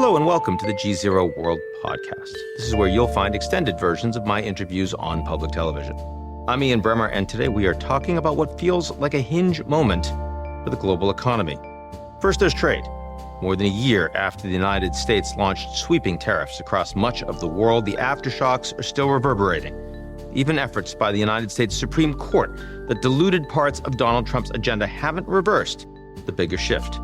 Hello and welcome to the GZERO World Podcast. This is where you'll find extended versions of my interviews on public television. I'm Ian Bremmer, and today we are talking about what feels like a hinge moment for the global economy. First, there's trade. More than a year after the United States launched sweeping tariffs across much of the world, the aftershocks are still reverberating. Even efforts by the United States Supreme Court that diluted parts of Donald Trump's agenda haven't reversed the bigger shift.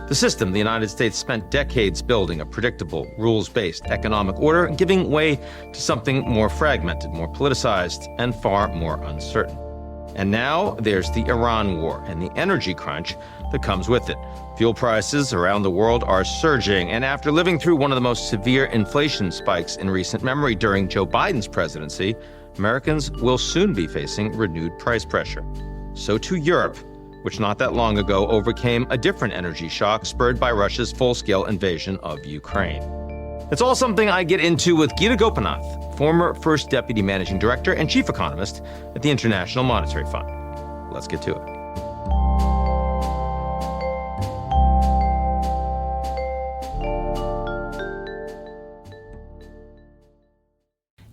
The system the United States spent decades building, a predictable, rules-based economic order, giving way to something more fragmented, more politicized, and far more uncertain. And now there's the Iran war and the energy crunch that comes with it. Fuel prices around the world are surging, and after living through one of the most severe inflation spikes in recent memory during Joe Biden's presidency, Americans will soon be facing renewed price pressure. So too Europe, which not that long ago overcame a different energy shock spurred by Russia's full-scale invasion of Ukraine. It's all something I get into with Gita Gopinath, former First Deputy Managing Director and Chief Economist at the International Monetary Fund. Let's get to it.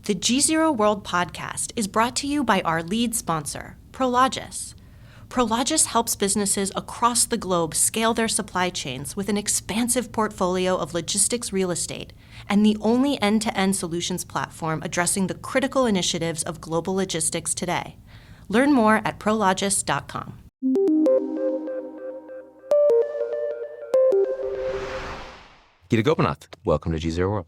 The GZERO World Podcast is brought to you by our lead sponsor, Prologis. Prologis helps businesses across the globe scale their supply chains with an expansive portfolio of logistics real estate and the only end-to-end solutions platform addressing the critical initiatives of global logistics today. Learn more at prologis.com. Gita Gopinath, welcome to GZERO World.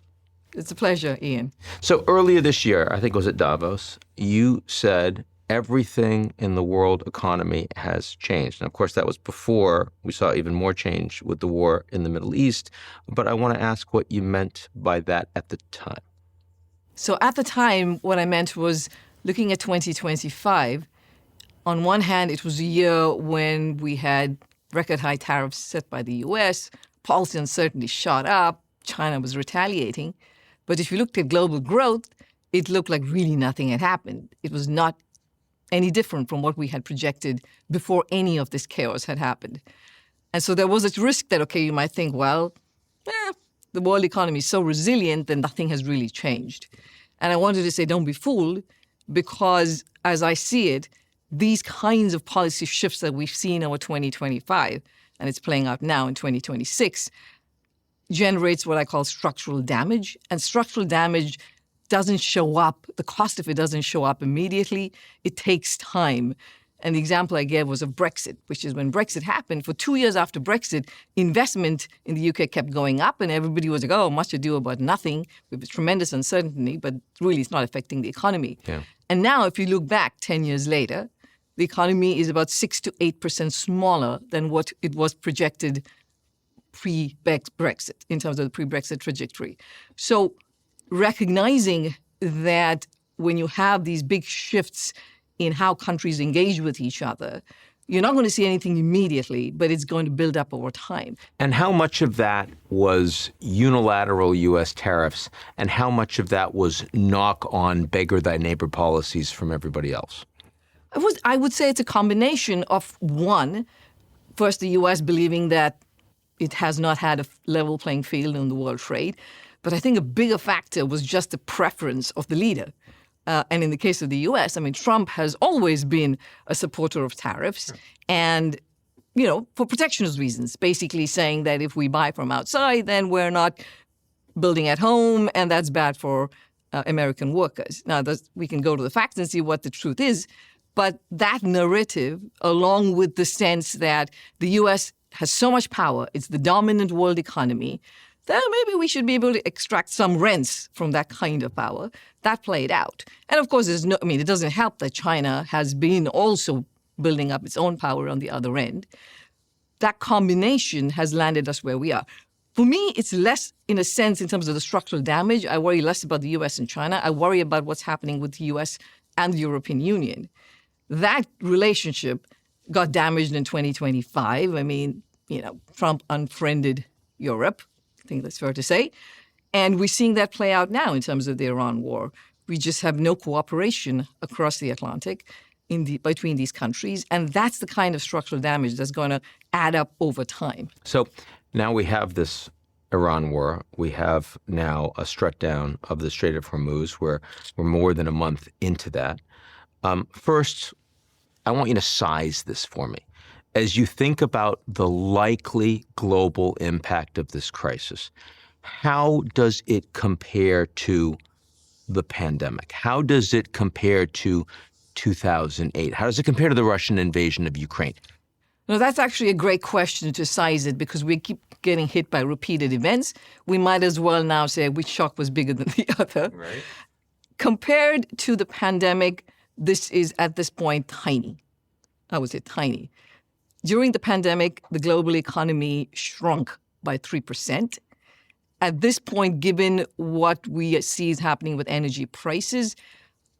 It's a pleasure, Ian. So earlier this year, I think it was at Davos, you said everything in the world economy has changed. And of course, that was before we saw even more change with the war in the Middle East. But I want to ask what you meant by that at the time. So at the time, what I meant was looking at 2025. On one hand, it was a year when we had record high tariffs set by the U.S., policy uncertainty shot up, China was retaliating. But if you looked at global growth, it looked like really nothing had happened. It was not any different from what we had projected before any of this chaos had happened. And so there was a risk that, okay, you might think, well, the world economy is so resilient that nothing has really changed. And I wanted to say, don't be fooled, because as I see it, these kinds of policy shifts that we've seen over 2025, and it's playing out now in 2026, generates what I call structural damage. And structural damage doesn't show up, the cost of it doesn't show up immediately. It takes time. And the example I gave was of Brexit, which is when Brexit happened. For 2 years after Brexit, investment in the UK kept going up, and everybody was like, oh, much ado about nothing, with tremendous uncertainty, but really it's not affecting the economy. Yeah. And now, if you look back 10 years later, the economy is about 6 to 8% smaller than what it was projected pre-Brexit, in terms of the pre-Brexit trajectory. So recognizing that when you have these big shifts in how countries engage with each other, you're not going to see anything immediately, but it's going to build up over time. And how much of that was unilateral U.S. tariffs, and how much of that was knock-on beggar-thy-neighbor policies from everybody else? I would say it's a combination of, one, first the U.S. believing that it has not had a level playing field in the world trade. But I think a bigger factor was just the preference of the leader. And in the case of the U.S., I mean, Trump has always been a supporter of tariffs and, you know, for protectionist reasons, basically saying that if we buy from outside, then we're not building at home, and that's bad for American workers. Now, we can go to the facts and see what the truth is, but that narrative, along with the sense that the U.S. has so much power, it's the dominant world economy, then maybe we should be able to extract some rents from that kind of power. That played out. And of course, it doesn't help that China has been also building up its own power on the other end. That combination has landed us where we are. For me, it's less, in a sense, in terms of the structural damage. I worry less about the U.S. and China. I worry about what's happening with the U.S. and the European Union. That relationship got damaged in 2025. I mean, Trump unfriended Europe. I think that's fair to say. And we're seeing that play out now in terms of the Iran war. We just have no cooperation across the Atlantic between these countries. And that's the kind of structural damage that's going to add up over time. So now we have this Iran war. We have now a shutdown of the Strait of Hormuz. We're more than a month into that. First, I want you to size this for me. As you think about the likely global impact of this crisis, how does it compare to the pandemic? How does it compare to 2008? How does it compare to the Russian invasion of Ukraine? No, that's actually a great question to size it because we keep getting hit by repeated events. We might as well now say which shock was bigger than the other. Right. Compared to the pandemic, this is at this point tiny. I would say tiny. During the pandemic, the global economy shrunk by 3%. At this point, given what we see is happening with energy prices,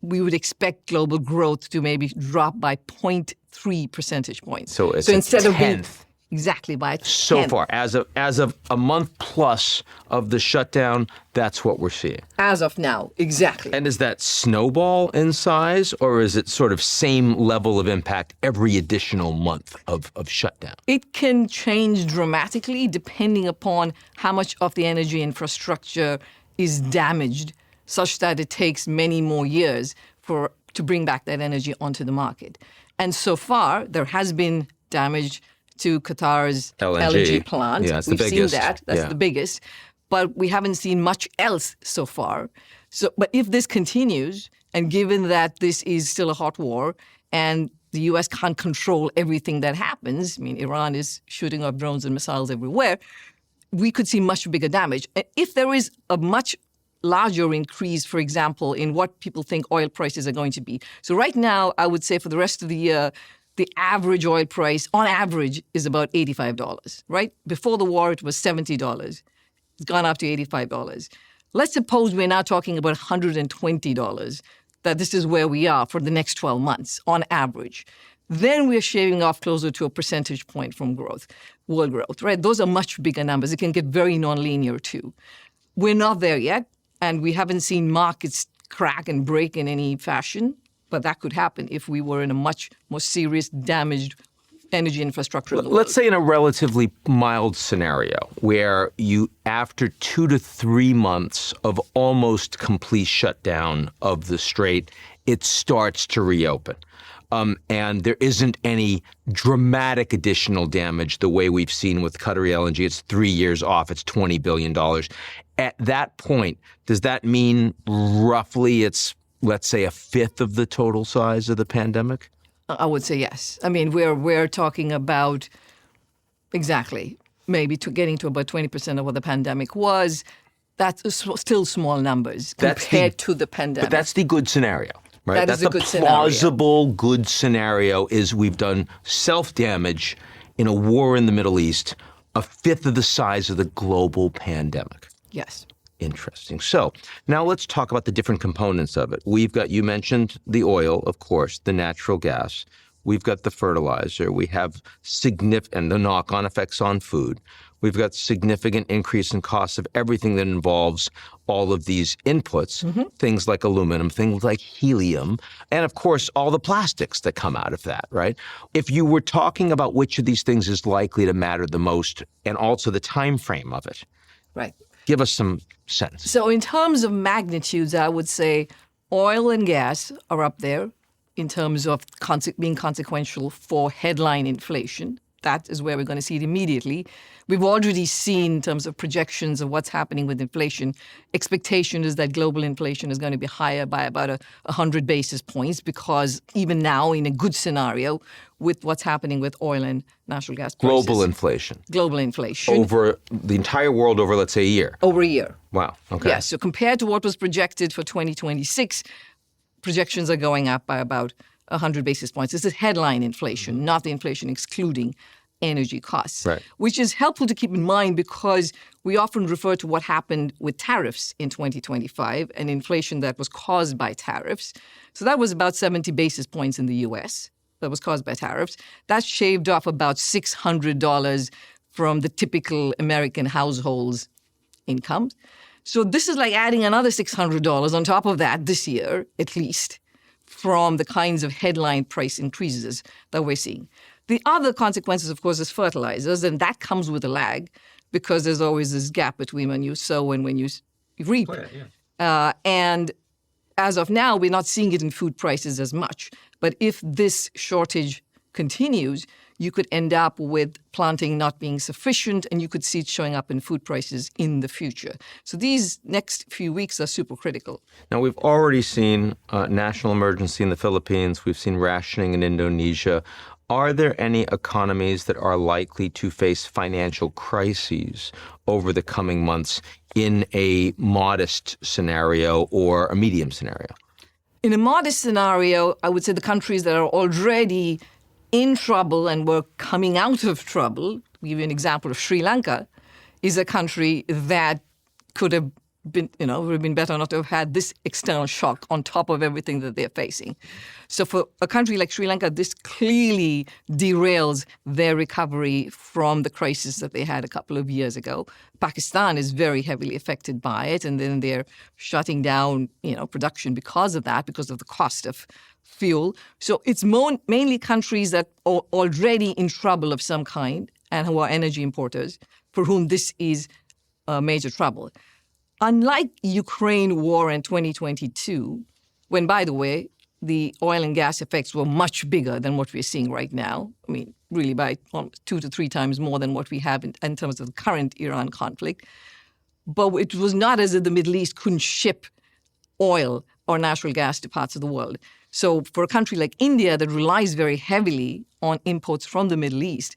we would expect global growth to maybe drop by 0.3 percentage points. So it's instead a of being tenth. Exactly, by a tenth. So far, as of a month plus of the shutdown, that's what we're seeing. As of now, exactly. And is that snowball in size, or is it sort of same level of impact every additional month of shutdown? It can change dramatically depending upon how much of the energy infrastructure is damaged, such that it takes many more years to bring back that energy onto the market. And so far, there has been damage to Qatar's LNG plant. Yeah, that's We've the biggest. seen that. That's the biggest. But we haven't seen much else so far. But if this continues, and given that this is still a hot war, and the U.S. can't control everything that happens, I mean, Iran is shooting off drones and missiles everywhere, we could see much bigger damage. If there is a much larger increase, for example, in what people think oil prices are going to be. So right now, I would say for the rest of the year, the average oil price, on average, is about $85, right? Before the war, it was $70. It's gone up to $85. Let's suppose we're now talking about $120, that this is where we are for the next 12 months, on average. Then we're shaving off closer to a percentage point from growth, world growth, right? Those are much bigger numbers. It can get very nonlinear, too. We're not there yet, and we haven't seen markets crack and break in any fashion. But that could happen if we were in a much more serious, damaged energy infrastructure. Let's say in a relatively mild scenario where you, after 2 to 3 months of almost complete shutdown of the strait, it starts to reopen. And there isn't any dramatic additional damage the way we've seen with Qatari LNG. It's 3 years off. It's $20 billion. At that point, does that mean roughly it's, let's say, a fifth of the total size of the pandemic? I would say yes. I mean, we're talking about exactly maybe getting to about 20% of what the pandemic was. That's still small numbers compared to the pandemic. But that's the good scenario, right? That's the good scenario. Plausible good scenario is we've done self-damage in a war in the Middle East, a fifth of the size of the global pandemic. Yes. Interesting. So now let's talk about the different components of it. You mentioned the oil, of course, the natural gas. We've got the fertilizer. We have significant, the knock-on effects on food. We've got significant increase in costs of everything that involves all of these inputs, things like aluminum, things like helium, and of course, all the plastics that come out of that, right? If you were talking about which of these things is likely to matter the most and also the time frame of it, Right. give us some sense. So in terms of magnitudes, I would say oil and gas are up there in terms of being consequential for headline inflation. That is where we're going to see it immediately. We've already seen in terms of projections of what's happening with inflation. Expectation is that global inflation is going to be higher by about 100 basis points because even now in a good scenario with what's happening with oil and natural gas prices. Global inflation. Global inflation. Over the entire world over, let's say, a year. Over a year. Wow. Okay. Yes. So compared to what was projected for 2026, projections are going up by about 100 basis points. This is headline inflation, not the inflation excluding energy costs, right, which is helpful to keep in mind because we often refer to what happened with tariffs in 2025 and inflation that was caused by tariffs. So that was about 70 basis points in the U.S. that was caused by tariffs. That shaved off about $600 from the typical American household's incomes. So this is like adding another $600 on top of that this year, at least, from the kinds of headline price increases that we're seeing. The other consequences, of course, is fertilizers, and that comes with a lag because there's always this gap between when you sow and when you reap. Oh, yeah. And as of now, we're not seeing it in food prices as much. But if this shortage continues, you could end up with planting not being sufficient, and you could see it showing up in food prices in the future. So these next few weeks are super critical. Now, we've already seen national emergency in the Philippines. We've seen rationing in Indonesia. Are there any economies that are likely to face financial crises over the coming months in a modest scenario or a medium scenario? In a modest scenario, I would say the countries that are already in trouble and were coming out of trouble, to give you an example of Sri Lanka, is a country that could have been, would have been better not to have had this external shock on top of everything that they're facing. So for a country like Sri Lanka, this clearly derails their recovery from the crisis that they had a couple of years ago. Pakistan is very heavily affected by it, and then they're shutting down, production because of that, because of the cost of fuel. So it's mainly countries that are already in trouble of some kind and who are energy importers, for whom this is major trouble. Unlike Ukraine war in 2022, when, by the way, the oil and gas effects were much bigger than what we're seeing right now. I mean, really by 2 to 3 times more than what we have in terms of the current Iran conflict. But it was not as if the Middle East couldn't ship oil or natural gas to parts of the world. So for a country like India that relies very heavily on imports from the Middle East,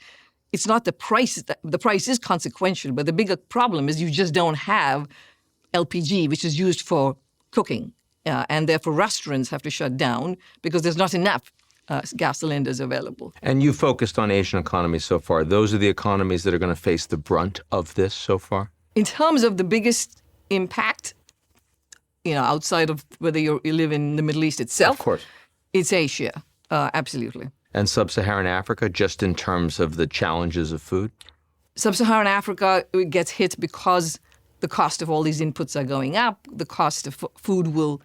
it's not the price. The price is consequential, but the bigger problem is you just don't have LPG, which is used for cooking. And therefore restaurants have to shut down because there's not enough gas cylinders available. And you focused on Asian economies so far. Those are the economies that are going to face the brunt of this so far? In terms of the biggest impact, outside of whether you live in the Middle East itself, of course, it's Asia, absolutely. And sub-Saharan Africa, just in terms of the challenges of food? Sub-Saharan Africa gets hit because the cost of all these inputs are going up. The cost of food will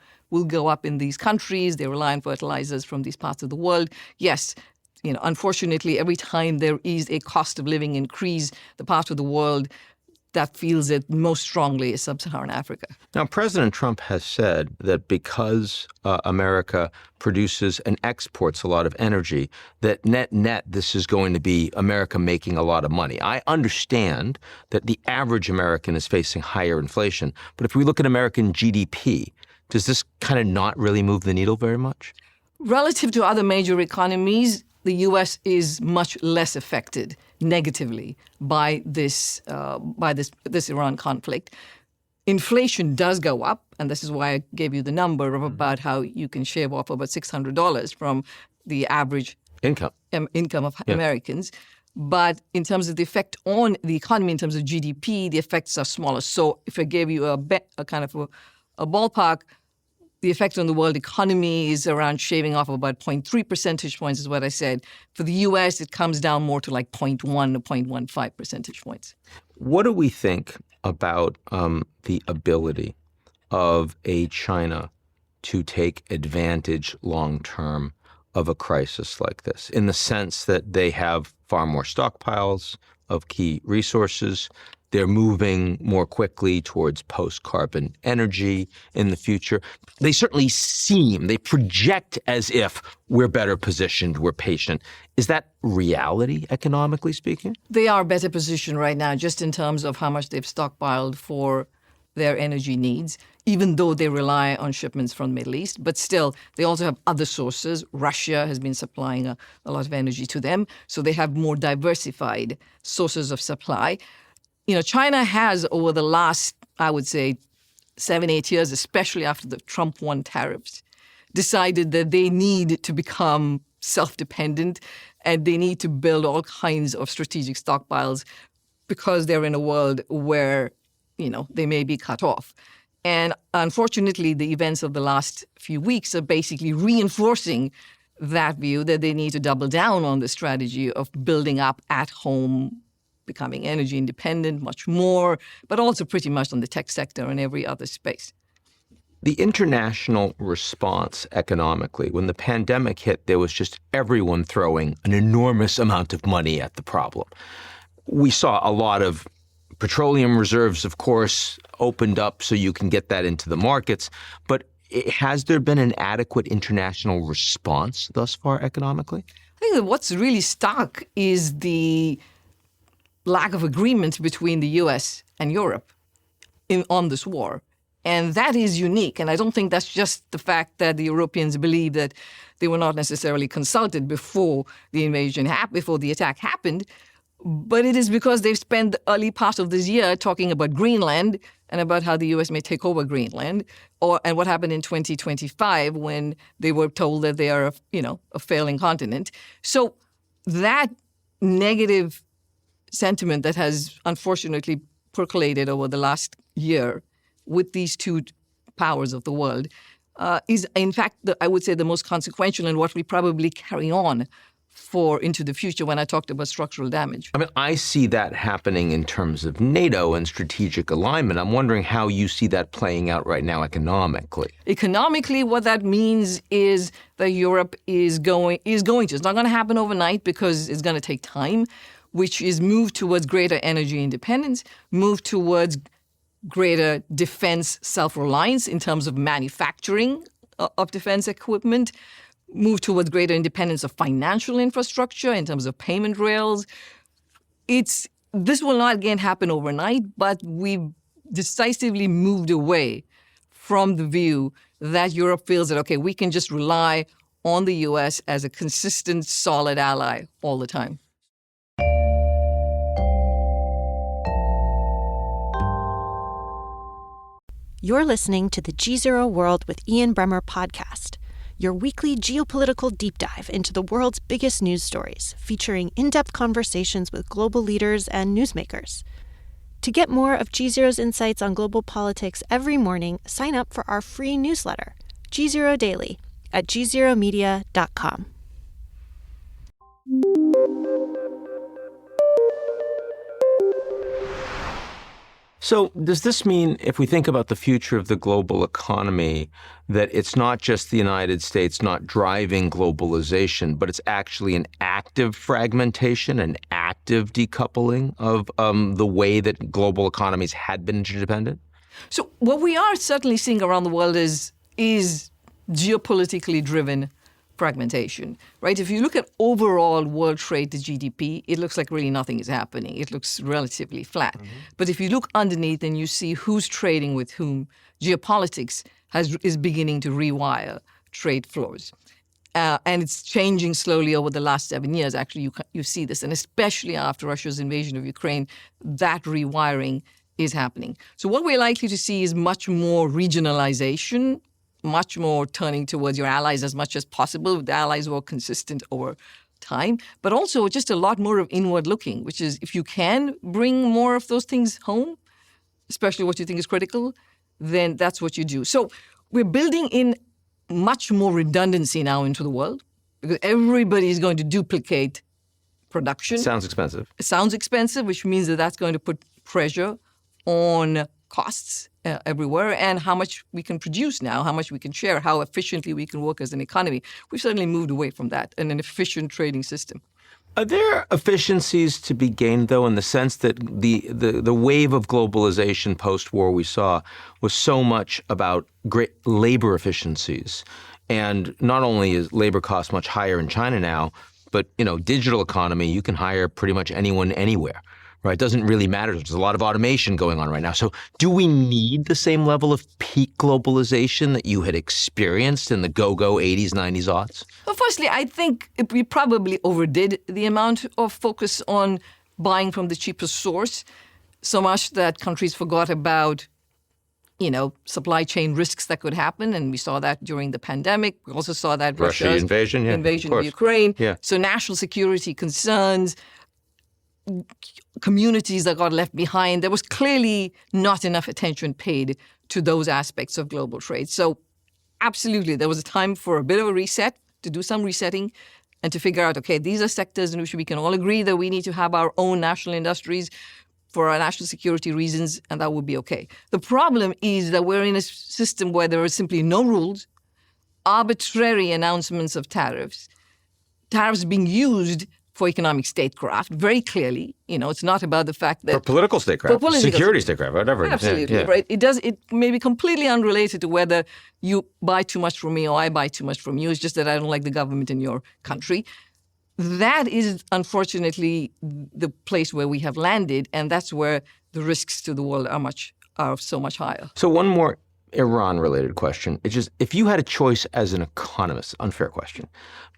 go up in these countries. They rely on fertilizers from these parts of the world. Yes, unfortunately, every time there is a cost of living increase, the part of the world that feels it most strongly is sub-Saharan Africa. Now, President Trump has said that because America produces and exports a lot of energy, that net, this is going to be America making a lot of money. I understand that the average American is facing higher inflation, but if we look at American GDP, does this kind of not really move the needle very much? Relative to other major economies, the U.S. is much less affected negatively by this Iran conflict. Inflation does go up, and this is why I gave you the number of about how you can shave off about $600 from the average income of Americans. But in terms of the effect on the economy, in terms of GDP, the effects are smaller. So if I gave you a ballpark, the effect on the world economy is around shaving off about 0.3 percentage points is what I said. For the U.S., it comes down more to like 0.1 to 0.15 percentage points. What do we think about the ability of a China to take advantage long-term of a crisis like this, in the sense that they have far more stockpiles of key resources? They're moving more quickly towards post-carbon energy in the future. They certainly they project as if we're better positioned, we're patient. Is that reality, economically speaking? They are better positioned right now, just in terms of how much they've stockpiled for their energy needs, even though they rely on shipments from the Middle East. But still, they also have other sources. Russia has been supplying a lot of energy to them, so they have more diversified sources of supply. China has, over the last, I would say, 7-8 years, especially after the Trump won tariffs, decided that they need to become self-dependent and they need to build all kinds of strategic stockpiles because they're in a world where, they may be cut off. And unfortunately, the events of the last few weeks are basically reinforcing that view that they need to double down on the strategy of building up at home, becoming energy independent much more, but also pretty much on the tech sector and every other space. the international response economically, when the pandemic hit, there was just everyone throwing an enormous amount of money at the problem. We saw a lot of petroleum reserves, of course, opened up so you can get that into the markets. But has there been an adequate international response thus far economically? I think that what's really stuck is the lack of agreement between the U.S. and Europe on this war. And that is unique. And I don't think that's just the fact that the Europeans believe that they were not necessarily consulted before the invasion before the attack happened. But it is because they've spent the early part of this year talking about Greenland and about how the U.S. may take over Greenland, and what happened in 2025 when they were told that they are, a failing continent. So that negative sentiment that has unfortunately percolated over the last year with these two powers of the world is, in fact, I would say the most consequential and what we probably carry on for into the future when I talked about structural damage. I mean, I see that happening in terms of NATO and strategic alignment. I'm wondering how you see that playing out right now economically. Economically, what that means is that Europe is going to. It's not going to happen overnight because it's going to take time, which is move towards greater energy independence, move towards greater defense self-reliance in terms of manufacturing of defense equipment, move towards greater independence of financial infrastructure in terms of payment rails. This will not again happen overnight, but we've decisively moved away from the view that Europe feels that, okay, we can just rely on the U.S. as a consistent, solid ally all the time. You're listening to the GZERO World with Ian Bremmer podcast, your weekly geopolitical deep dive into the world's biggest news stories, featuring in-depth conversations with global leaders and newsmakers. To get more of GZERO's insights on global politics every morning, sign up for our free newsletter, GZERO Daily, at gzeromedia.com. So does this mean, if we think about the future of the global economy, that it's not just the United States not driving globalization, but it's actually an active fragmentation, an active decoupling of the way that global economies had been interdependent? So what we are certainly seeing around the world is geopolitically driven fragmentation, right? If you look at overall world trade to GDP, it looks like really nothing is happening. It looks relatively flat. Mm-hmm. But if you look underneath and you see who's trading with whom, geopolitics is beginning to rewire trade flows. And it's changing slowly over the last 7 years. Actually, you see this. And especially after Russia's invasion of Ukraine, that rewiring is happening. So what we're likely to see is much more regionalization, much more turning towards your allies as much as possible. The allies were consistent over time, but also just a lot more of inward looking, which is if you can bring more of those things home, especially what you think is critical, then that's what you do. So we're building in much more redundancy now into the world because everybody is going to duplicate production. Sounds expensive. It sounds expensive, which means that that's going to put pressure on costs everywhere and how much we can produce now, how much we can share, how efficiently we can work as an economy. We've certainly moved away from that and an efficient trading system. Are there efficiencies to be gained, though, in the sense that the wave of globalization post-war we saw was so much about great labor efficiencies? And not only is labor costs much higher in China now, but, digital economy, you can hire pretty much anyone anywhere. Right, it doesn't really matter. There's a lot of automation going on right now. So do we need the same level of peak globalization that you had experienced in the go-go 80s, 90s, aughts? Well, firstly, I think we probably overdid the amount of focus on buying from the cheapest source, so much that countries forgot about, supply chain risks that could happen. And we saw that during the pandemic. We also saw that Russia's invasion of Ukraine. Yeah. So national security concerns, communities that got left behind. There was clearly not enough attention paid to those aspects of global trade. So absolutely, there was a time for a bit of a reset, to do some resetting and to figure out, okay, these are sectors in which we can all agree that we need to have our own national industries. for our national security reasons, and that would be okay. The problem is that we're in a system where there are simply no rules, arbitrary announcements of tariffs being used for economic statecraft very clearly. It's not about the fact that... For political statecraft, security statecraft, whatever. Absolutely, yeah. right. It may be completely unrelated to whether you buy too much from me or I buy too much from you. It's just that I don't like the government in your country. That is, unfortunately, the place where we have landed, and that's where the risks to the world are so much higher. So one more Iran-related question. It's just, if you had a choice as an economist, unfair question,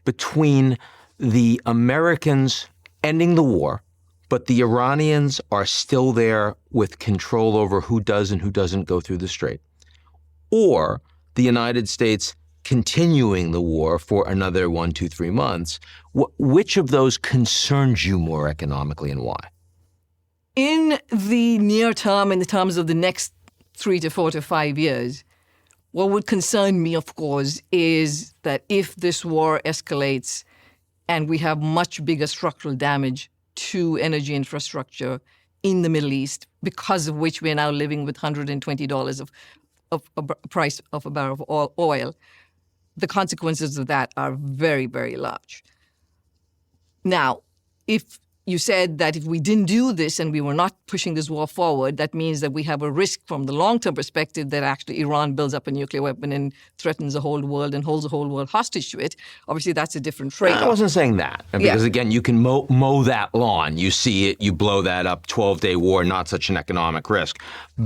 between the Americans ending the war, but the Iranians are still there with control over who does and who doesn't go through the strait, or the United States continuing the war for another 1, 2, 3 months, which of those concerns you more economically and why? In the near term, in the terms of the next 3 to 4 to 5 years, what would concern me, of course, is that if this war escalates and we have much bigger structural damage to energy infrastructure in the Middle East, because of which we are now living with $120 of a price of a barrel of oil, the consequences of that are very, very large. Now, if you said that if we didn't do this and we were not pushing this war forward, that means that we have a risk from the long-term perspective that actually Iran builds up a nuclear weapon and threatens the whole world and holds the whole world hostage to it. Obviously, that's a different trade-off. I wasn't saying that. Because, again, you can mow that lawn. You see it, you blow that up, 12-day war, not such an economic risk.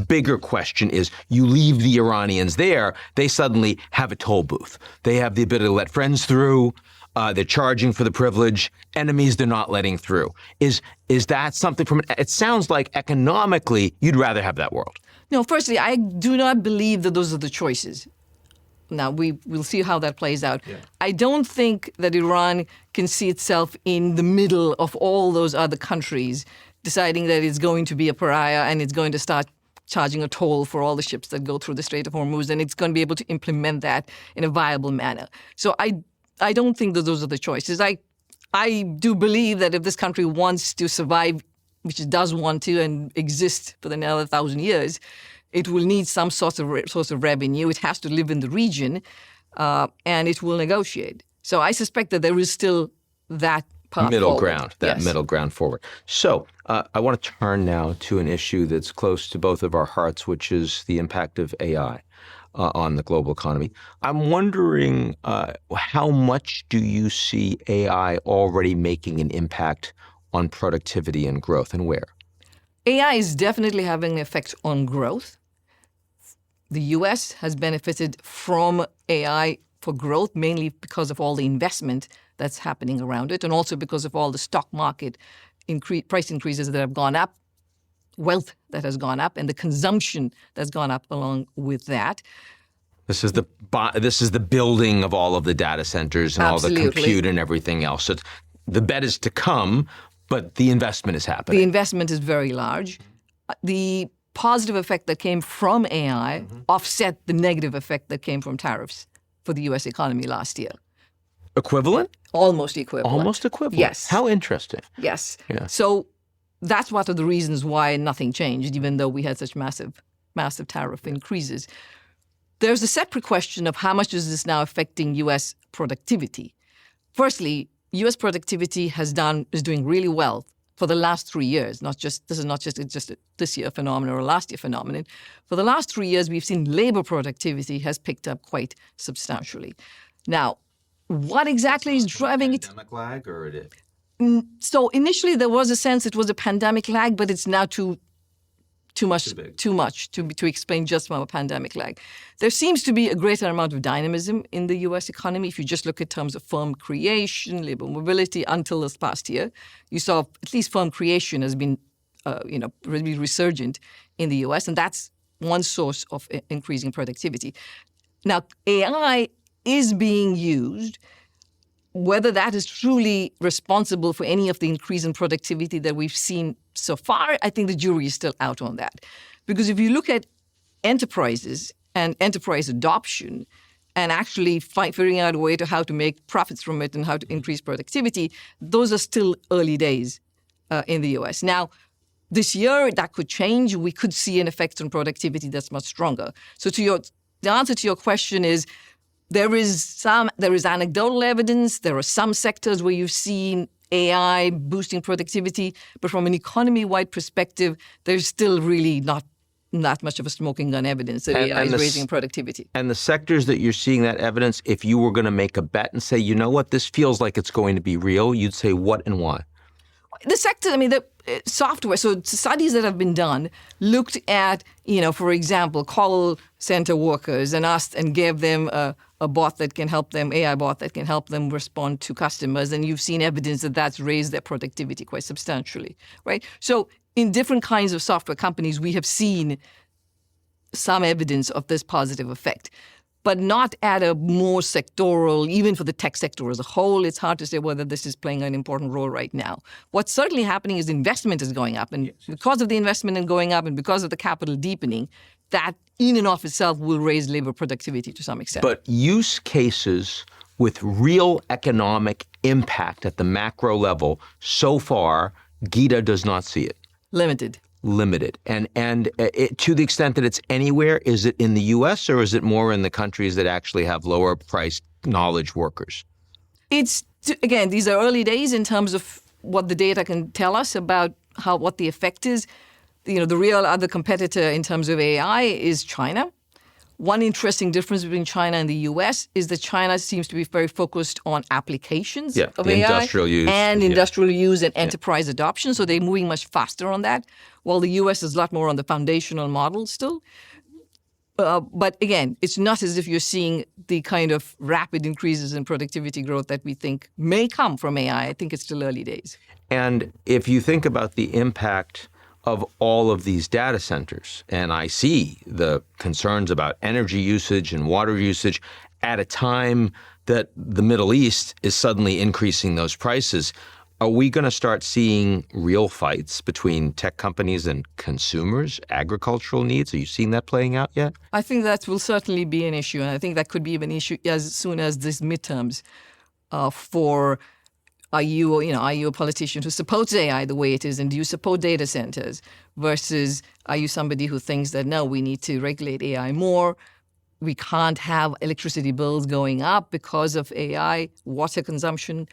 Bigger question is, you leave the Iranians there, they suddenly have a toll booth. They have the ability to let friends through. They're charging for the privilege. Enemies they're not letting through. Is that something it sounds like economically you'd rather have that world? No, firstly, I do not believe that those are the choices. Now, we'll see how that plays out. Yeah. I don't think that Iran can see itself in the middle of all those other countries deciding that it's going to be a pariah and it's going to start charging a toll for all the ships that go through the Strait of Hormuz, and it's going to be able to implement that in a viable manner. So I don't think that those are the choices. I do believe that if this country wants to survive, which it does want to and exist for another 1,000 years, it will need some source of revenue. It has to live in the region, and it will negotiate. So I suspect that there is still that path middle forward. ground, middle ground forward. So I want to turn now to an issue that's close to both of our hearts, which is the impact of AI. On the global economy. I'm wondering how much do you see AI already making an impact on productivity and growth, and where? AI is definitely having an effect on growth. The U.S. has benefited from AI for growth, mainly because of all the investment that's happening around it, and also because of all the stock market price increases that have gone up, wealth that has gone up, and the consumption that's gone up along with that. This is the building of all of the data centers and Absolutely. all the compute and everything else. So the bet is to come, but the investment is happening. The investment is very large. The positive effect that came from AI offset the negative effect that came from tariffs for the U.S. economy last year. Equivalent? Almost equivalent. Almost equivalent? Yes. How interesting. Yes. Yeah. So that's one of the reasons why nothing changed, even though we had such massive tariff increases. There's a separate question of how much is this now affecting U.S. productivity. Firstly, U.S. productivity is doing really well for the last 3 years. This is not just this year phenomenon or last year phenomenon. For the last 3 years, we've seen labor productivity has picked up quite substantially. Now, what exactly is driving it? Pandemic lag, or it is? So initially there was a sense it was a pandemic lag, but it's now too much to explain just from a pandemic lag. There seems to be a greater amount of dynamism in the U.S. economy. If you just look at terms of firm creation, labor mobility, until this past year, you saw at least firm creation has been, really resurgent in the U.S., and that's one source of increasing productivity. Now, AI is being used. Whether that is truly responsible for any of the increase in productivity that we've seen so far, I think the jury is still out on that. Because if you look at enterprises and enterprise adoption and actually figuring out a way to how to make profits from it and how to increase productivity, those are still early days in the U.S. Now, This year, that could change. We could see an effect on productivity that's much stronger. So the answer to your question is there is anecdotal evidence. There are some sectors where you've seen AI boosting productivity, but from an economy-wide perspective, there's still really not much of a smoking gun evidence that AI is raising productivity. And the sectors that you're seeing that evidence, if you were going to make a bet and say, you know what, this feels like it's going to be real, you'd say what and why? The sector, the software, so studies that have been done looked at, for example, call center workers and gave them a bot that can help them, AI bot that can help them respond to customers. And you've seen evidence that that's raised their productivity quite substantially, right? So in different kinds of software companies, we have seen some evidence of this positive effect, but not at a more sectoral, even for the tech sector as a whole. It's hard to say whether this is playing an important role right now. What's certainly happening is investment is going up. And because of the investment and going up and because of the capital deepening, that in and of itself will raise labor productivity to some extent. But use cases with real economic impact at the macro level, so far, Gita does not see it. Limited. And to the extent that it's anywhere, is it in the U.S. or is it more in the countries that actually have lower priced knowledge workers? Again, these are early days in terms of what the data can tell us about what the effect is. The real other competitor in terms of AI is China. One interesting difference between China and the U.S. is that China seems to be very focused on applications of AI industrial use. Industrial use and enterprise adoption. So they're moving much faster on that, while the U.S. is a lot more on the foundational model still. But again, it's not as if you're seeing the kind of rapid increases in productivity growth that we think may come from AI. I think it's still early days. And if you think about the impact of all of these data centers, and I see the concerns about energy usage and water usage at a time that the Middle East is suddenly increasing those prices, are we going to start seeing real fights between tech companies and consumers, agricultural needs? Are you seeing that playing out yet? I think that will certainly be an issue, and I think that could be an issue as soon as these midterms Are you a politician who supports AI the way it is, and do you support data centers? Versus, are you somebody who thinks that, no, we need to regulate AI more, we can't have electricity bills going up because of AI, water consumption?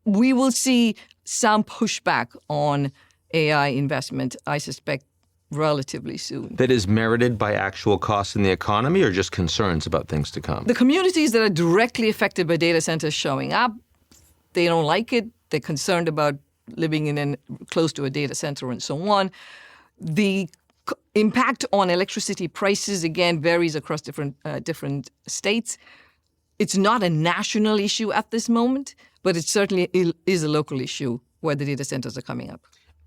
We will see some pushback on AI investment, I suspect, relatively soon. That is merited by actual costs in the economy or just concerns about things to come? The communities that are directly affected by data centers showing up, they don't like it. They're concerned about living close to a data center and so on. The impact on electricity prices, again, varies across different states. It's not a national issue at this moment, but it certainly is a local issue where the data centers are coming up.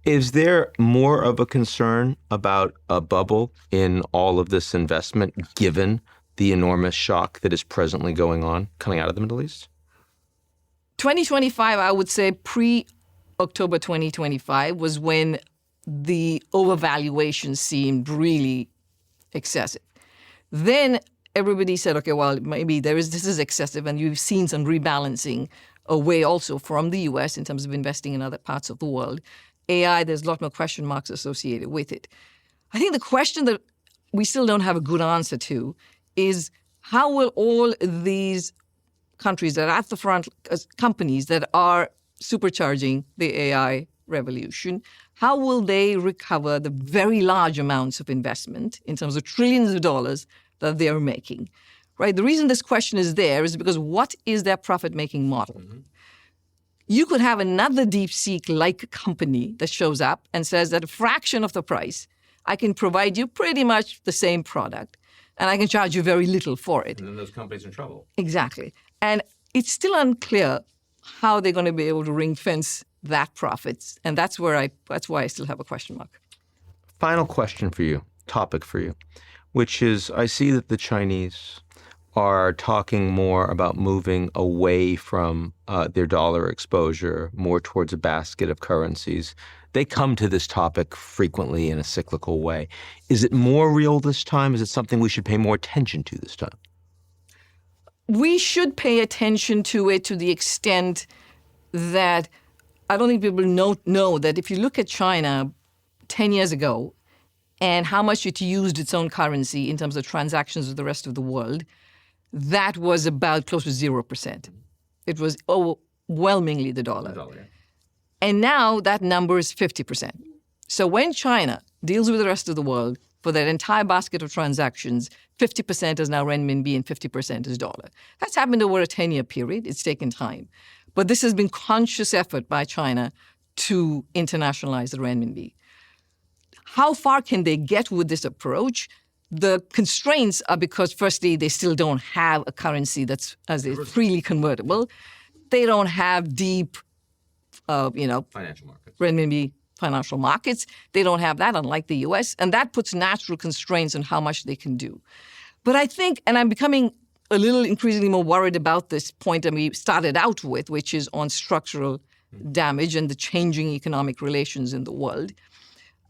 Is there more of a concern about a bubble in all of this investment, given the enormous shock that is presently going on coming out of the Middle East? 2025, I would say pre-October 2025 was when the overvaluation seemed really excessive. Then everybody said, okay, well, maybe this is excessive, and you've seen some rebalancing away also from the U.S. in terms of investing in other parts of the world. AI, there's a lot more question marks associated with it. I think the question that we still don't have a good answer to is how will all these countries that are at the front, companies that are supercharging the AI revolution, how will they recover the very large amounts of investment in terms of trillions of dollars that they are making, right? The reason this question is there is because what is their profit-making model? Mm-hmm. You could have another DeepSeek-like company that shows up and says that a fraction of the price, I can provide you pretty much the same product, and I can charge you very little for it. And then those companies are in trouble. Exactly. And it's still unclear how they're going to be able to ring-fence that profits. And that's why I still have a question mark. Final question for you, topic for you, which is I see that the Chinese are talking more about moving away from their dollar exposure, more towards a basket of currencies. They come to this topic frequently in a cyclical way. Is it more real this time? Is it something we should pay more attention to this time? We should pay attention to it to the extent that I don't think people know that if you look at China, 10 years ago and how much it used its own currency in terms of transactions with the rest of the world, that was about close to 0%. It was overwhelmingly the dollar. And now that number is 50%. So when China deals with the rest of the world for that entire basket of transactions, 50% is now renminbi and 50% is dollar. That's happened over a 10-year period. It's taken time. But this has been conscious effort by China to internationalize the renminbi. How far can they get with this approach? The constraints are because, firstly, they still don't have a currency that's freely convertible. They don't have deep, financial markets. Renminbi financial markets. They don't have that, unlike the U.S., and that puts natural constraints on how much they can do. But I think, and I'm becoming a little increasingly more worried about this point that we started out with, which is on structural damage and the changing economic relations in the world.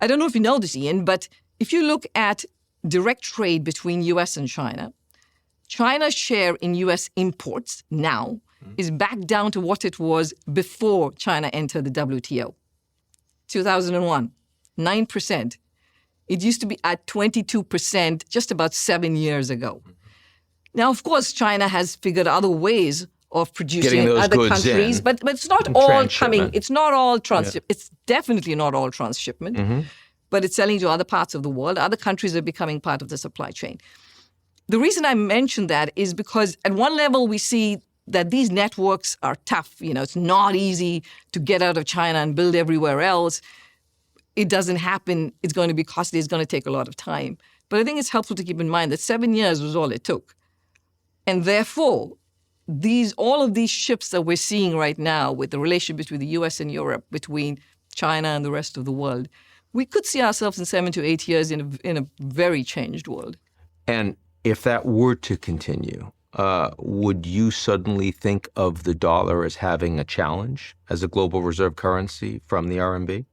I don't know if you know this, Ian, but if you look at direct trade between U.S. and China, China's share in U.S. imports now is back down to what it was before China entered the WTO. 2001, 9%. It used to be at 22% just about 7 years ago. Now, of course, China has figured other ways of producing in other countries, but it's not all coming. It's not all transshipment. It's definitely not all transshipment, but it's selling to other parts of the world. Other countries are becoming part of the supply chain. The reason I mention that is because at one level we see that these networks are tough. It's not easy to get out of China and build everywhere else. It doesn't happen. It's going to be costly. It's going to take a lot of time. But I think it's helpful to keep in mind that 7 years was all it took. And therefore, all of these shifts that we're seeing right now with the relationship between the U.S. and Europe, between China and the rest of the world, we could see ourselves in 7 to 8 years in a very changed world. And if that were to continue, would you suddenly think of the dollar as having a challenge as a global reserve currency from the RMB?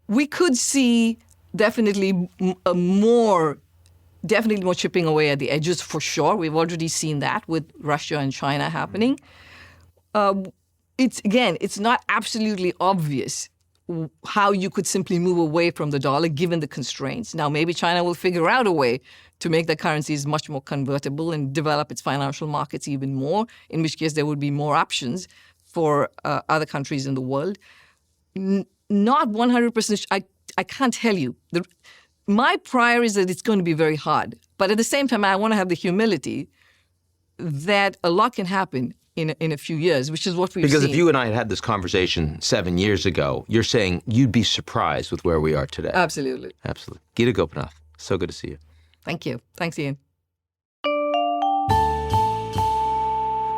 We could see definitely more chipping away at the edges for sure. We've already seen that with Russia and China happening. It's not absolutely obvious how you could simply move away from the dollar given the constraints. Now, maybe China will figure out a way to make the currencies much more convertible and develop its financial markets even more, in which case there would be more options for other countries in the world. Not 100%. I can't tell you. My prior is that it's going to be very hard. But at the same time, I want to have the humility that a lot can happen in a few years, which is what we've seen. Because if you and I had this conversation 7 years ago, you're saying you'd be surprised with where we are today. Absolutely. Absolutely. Gita Gopinath, so good to see you. Thank you. Thanks, Ian.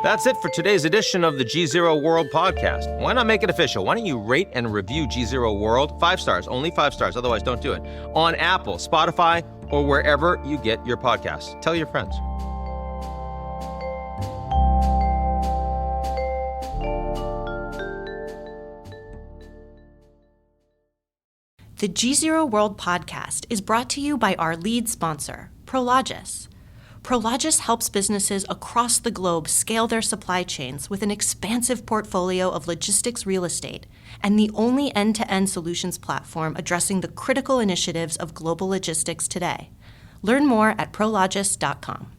That's it for today's edition of the GZERO World Podcast. Why not make it official? Why don't you rate and review GZERO World? 5 stars, only 5 stars, otherwise don't do it. On Apple, Spotify, or wherever you get your podcasts. Tell your friends. The GZERO World Podcast is brought to you by our lead sponsor, Prologis. Prologis helps businesses across the globe scale their supply chains with an expansive portfolio of logistics real estate and the only end-to-end solutions platform addressing the critical initiatives of global logistics today. Learn more at prologis.com.